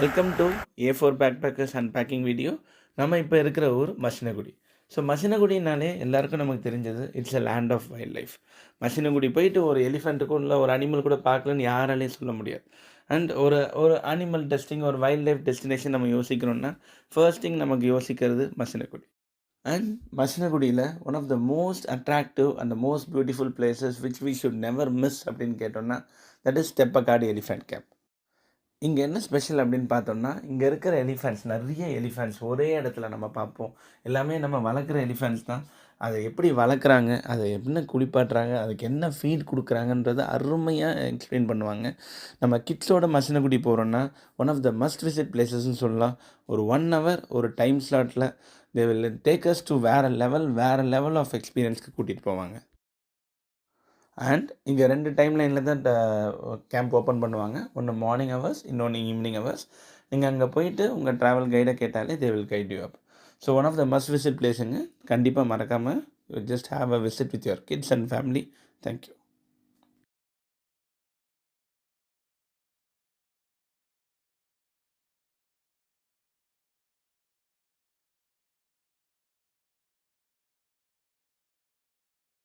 Welcome to A4 backpackers unpacking video. நம்ம இப்போ இருக்கிற ஊர் மசினகுடி. ஸோ மசினகுடினாலே எல்லாருக்கும் நமக்கு தெரிஞ்சது it's a land of wild life. Masinagudi போயிட்டு ஒரு எலிஃபெண்ட்டுக்கும் இல்லை ஒரு அனிமல் கூட பார்க்கலன்னு யாராலையும் சொல்ல முடியாது. அண்ட் ஒரு ஒரு அனிமல் டெஸ்டிங் ஒரு வைல்ட் லைஃப் டெஸ்டினேஷன் நம்ம யோசிக்கிறோம்னா ஃபர்ஸ்ட் திங் நமக்கு யோசிக்கிறது மசினகுடி. அண்ட் மசினகுடியில் one of the most attractive and the most beautiful places which we should never miss அப்படின்னு கேட்டோம்னா that is Theppakadu elephant camp. இங்கே என்ன ஸ்பெஷல் அப்படின்னு பார்த்தோம்னா, இங்கே இருக்கிற எலிஃபெண்ட்ஸ் நிறைய எலிஃபெண்ட்ஸ் ஒரே இடத்துல நம்ம பார்ப்போம். எல்லாமே நம்ம வளர்க்குற எலிஃபெண்ட்ஸ் தான். அதை எப்படி வளர்க்குறாங்க, அதை என்ன குளிப்பாட்டுறாங்க, அதுக்கு என்ன ஃபீட் கொடுக்குறாங்கன்றத அருமையாக எக்ஸ்பிளைன் பண்ணுவாங்க. நம்ம கிட்ஸோட மசினகுடி போகிறோன்னா one of the must visit பிளேசஸ்ன்னு சொல்லலாம். ஒரு 1 hour ஒரு டைம் ஸ்லாட்டில் they will take us to வேறு லெவல் ஆஃப் எக்ஸ்பீரியன்ஸ்க்கு கூட்டிகிட்டு போவாங்க. அண்ட் இங்கே 2 டைம் லைனில் தான் கேம்ப் ஓப்பன் பண்ணுவாங்க. ஒன்று மார்னிங் ஹவர்ஸ், இன்னொன்று ஈவினிங் ஹவர்ஸ். நீங்கள் அங்கே போயிட்டு உங்கள் ட்ராவல் கைடை கேட்டாலே they will guide you up. So one of the must visit பிளேஸுங்க. கண்டிப்பாக மறக்காமல் just have a visit with your kids and family. Thank you.